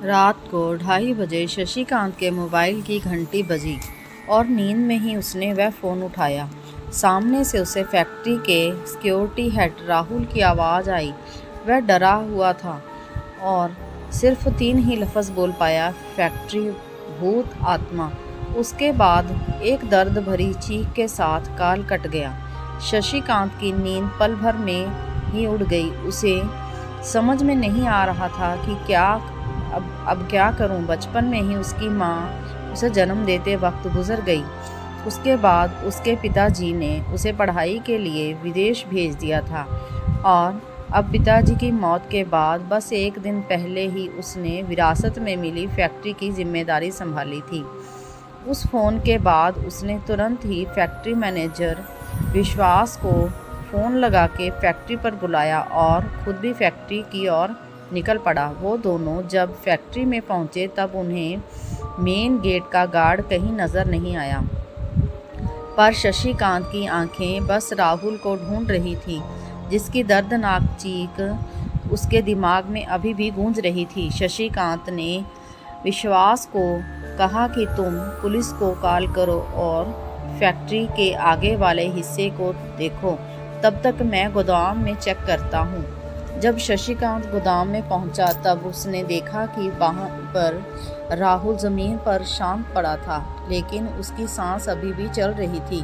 रात को 2:30 बजे शशिकांत के मोबाइल की घंटी बजी और नींद में ही उसने वह फ़ोन उठाया। सामने से उसे फैक्ट्री के सिक्योरिटी हेड राहुल की आवाज़ आई। वह डरा हुआ था और सिर्फ 3 ही लफ्ज़ बोल पाया, फैक्ट्री, भूत, आत्मा। उसके बाद एक दर्द भरी चीख के साथ कॉल कट गया। शशिकांत की नींद पल भर में ही उड़ गई। उसे समझ में नहीं आ रहा था कि अब क्या करूं। बचपन में ही उसकी माँ उसे जन्म देते वक्त गुजर गई। उसके बाद उसके पिताजी ने उसे पढ़ाई के लिए विदेश भेज दिया था और अब पिताजी की मौत के बाद बस एक दिन पहले ही उसने विरासत में मिली फैक्ट्री की जिम्मेदारी संभाली थी। उस फ़ोन के बाद उसने तुरंत ही फैक्ट्री मैनेजर विश्वास को फ़ोन लगा के फैक्ट्री पर बुलाया और खुद भी फैक्ट्री की ओर निकल पड़ा। वो दोनों जब फैक्ट्री में पहुंचे तब उन्हें मेन गेट का गार्ड कहीं नज़र नहीं आया, पर शशिकांत की आंखें बस राहुल को ढूंढ रही थी, जिसकी दर्दनाक चीख उसके दिमाग में अभी भी गूंज रही थी। शशिकांत ने विश्वास को कहा कि तुम पुलिस को कॉल करो और फैक्ट्री के आगे वाले हिस्से को देखो, तब तक मैं गोदाम में चेक करता हूँ। जब शशिकांत गोदाम में पहुंचा तब उसने देखा कि वहाँ पर राहुल ज़मीन पर शांत पड़ा था, लेकिन उसकी सांस अभी भी चल रही थी,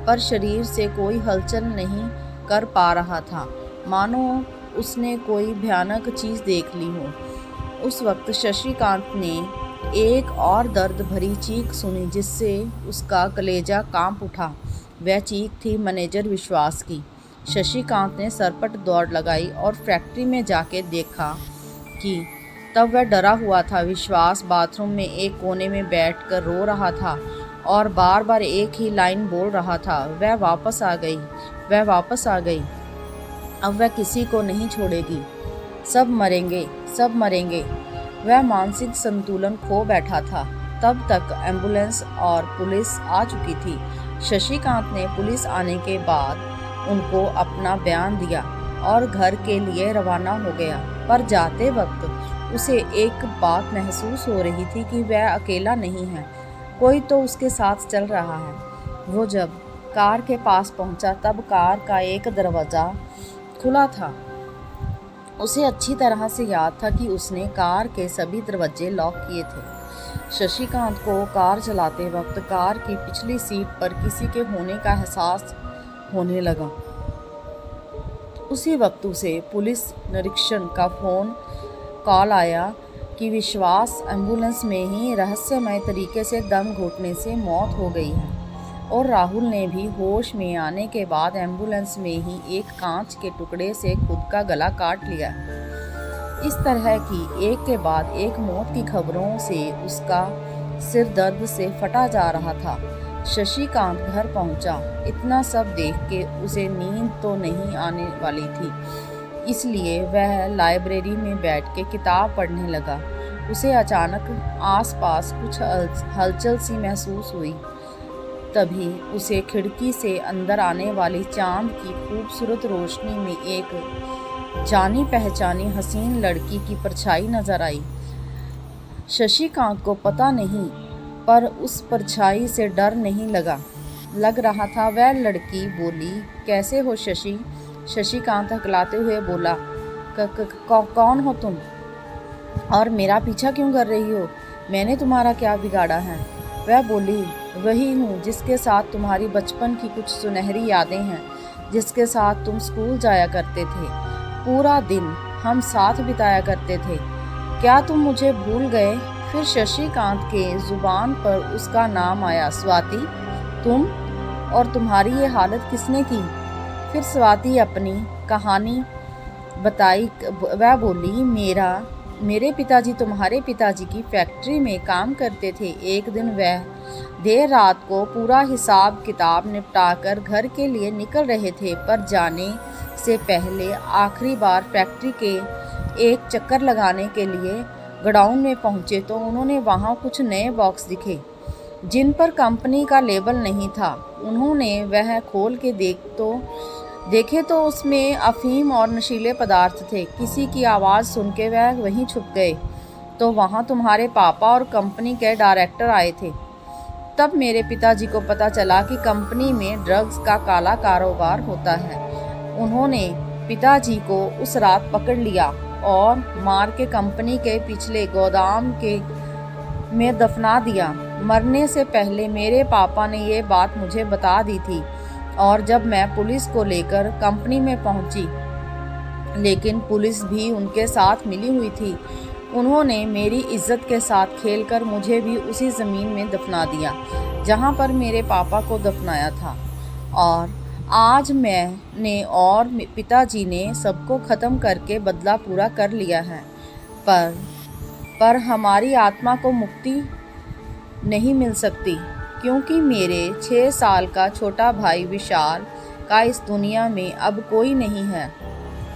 पर शरीर से कोई हलचल नहीं कर पा रहा था, मानो उसने कोई भयानक चीज़ देख ली हो। उस वक्त शशिकांत ने एक और दर्द भरी चीख सुनी, जिससे उसका कलेजा कांप उठा। वह चीख थी मैनेजर विश्वास की। शशिकांत ने सरपट दौड़ लगाई और फैक्ट्री में जाके देखा कि तब वह डरा हुआ था। विश्वास बाथरूम में एक कोने में बैठकर रो रहा था और बार बार एक ही लाइन बोल रहा था, वह वापस आ गई, वह वापस आ गई, अब वह किसी को नहीं छोड़ेगी, सब मरेंगे, सब मरेंगे। वह मानसिक संतुलन खो बैठा था। तब तक एम्बुलेंस और पुलिस आ चुकी थी। शशिकांत ने पुलिस आने के बाद उनको अपना बयान दिया और घर के लिए रवाना हो गया, पर जाते वक्त उसे एक बात महसूस हो रही थी कि वह अकेला नहीं है, कोई तो उसके साथ चल रहा है। वो जब कार के पास पहुंचा तब कार का एक दरवाज़ा खुला था। उसे अच्छी तरह से याद था कि उसने कार के सभी दरवाजे लॉक किए थे। शशिकांत को कार चलाते वक्त कार की पिछली सीट पर किसी के होने का एहसास होने लगा। उसी वक्त उसे पुलिस निरीक्षण का फ़ोन कॉल आया कि विश्वास एम्बुलेंस में ही रहस्यमय तरीके से दम घुटने से मौत हो गई है और राहुल ने भी होश में आने के बाद एम्बुलेंस में ही एक कांच के टुकड़े से खुद का गला काट लिया। इस तरह की एक के बाद एक मौत की खबरों से उसका सिर दर्द से फटा जा रहा था। शशिकांत घर पहुंचा। इतना सब देख के उसे नींद तो नहीं आने वाली थी, इसलिए वह लाइब्रेरी में बैठ के किताब पढ़ने लगा। उसे अचानक आसपास कुछ हलचल सी महसूस हुई। तभी उसे खिड़की से अंदर आने वाली चांद की खूबसूरत रोशनी में एक जानी पहचानी हसीन लड़की की परछाई नजर आई। शशिकांत को पता नहीं, पर उस परछाई से डर नहीं लग रहा था। वह लड़की बोली, कैसे हो शशि? शशिकांत हकलाते हुए बोला, कौन हो तुम और मेरा पीछा क्यों कर रही हो? मैंने तुम्हारा क्या बिगाड़ा है? वह बोली, वही हूँ जिसके साथ तुम्हारी बचपन की कुछ सुनहरी यादें हैं, जिसके साथ तुम स्कूल जाया करते थे, पूरा दिन हम साथ बिताया करते थे। क्या तुम मुझे भूल गए? फिर शशिकांत के जुबान पर उसका नाम आया, स्वाति। तुम? और तुम्हारी ये हालत किसने की? फिर स्वाति अपनी कहानी बताई। वह बोली, मेरे पिताजी तुम्हारे पिताजी की फैक्ट्री में काम करते थे। एक दिन वह देर रात को पूरा हिसाब किताब निपटाकर घर के लिए निकल रहे थे, पर जाने से पहले आखिरी बार फैक्ट्री के एक चक्कर लगाने के लिए गोडाउन में पहुंचे तो उन्होंने वहां कुछ नए बॉक्स दिखे, जिन पर कंपनी का लेबल नहीं था। उन्होंने वह खोल के देखे तो उसमें अफीम और नशीले पदार्थ थे। किसी की आवाज़ सुन के वह वहीं छुप गए। तो वहाँ तुम्हारे पापा और कंपनी के डायरेक्टर आए थे। तब मेरे पिताजी को पता चला कि कंपनी में ड्रग्स का काला कारोबार होता है। उन्होंने पिताजी को उस रात पकड़ लिया और मार के कंपनी के पिछले गोदाम में दफना दिया। मरने से पहले मेरे पापा ने ये बात मुझे बता दी थी और जब मैं पुलिस को लेकर कंपनी में पहुंची, लेकिन पुलिस भी उनके साथ मिली हुई थी। उन्होंने मेरी इज्जत के साथ खेलकर मुझे भी उसी ज़मीन में दफना दिया जहां पर मेरे पापा को दफनाया था। और आज मैंने और पिताजी ने सबको ख़त्म करके बदला पूरा कर लिया है, पर हमारी आत्मा को मुक्ति नहीं मिल सकती, क्योंकि मेरे 6 साल का छोटा भाई विशाल का इस दुनिया में अब कोई नहीं है।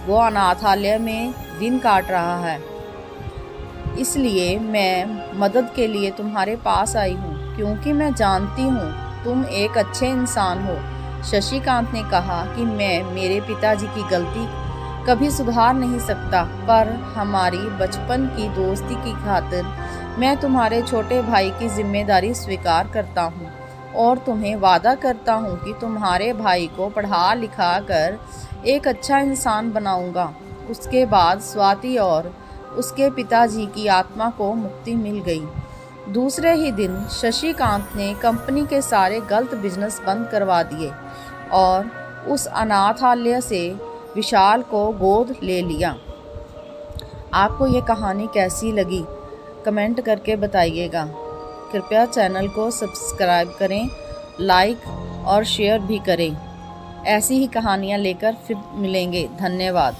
वो अनाथालय में दिन काट रहा है। इसलिए मैं मदद के लिए तुम्हारे पास आई हूँ, क्योंकि मैं जानती हूँ तुम एक अच्छे इंसान हो। शशिकांत ने कहा कि मैं मेरे पिताजी की गलती कभी सुधार नहीं सकता, पर हमारी बचपन की दोस्ती की खातिर मैं तुम्हारे छोटे भाई की जिम्मेदारी स्वीकार करता हूँ और तुम्हें वादा करता हूँ कि तुम्हारे भाई को पढ़ा लिखा कर एक अच्छा इंसान बनाऊँगा। उसके बाद स्वाति और उसके पिताजी की आत्मा को मुक्ति मिल गई। दूसरे ही दिन शशिकांत ने कंपनी के सारे गलत बिजनेस बंद करवा दिए और उस अनाथालय से विशाल को गोद ले लिया। आपको ये कहानी कैसी लगी कमेंट करके बताइएगा। कृपया चैनल को सब्सक्राइब करें, लाइक और शेयर भी करें। ऐसी ही कहानियाँ लेकर फिर मिलेंगे। धन्यवाद।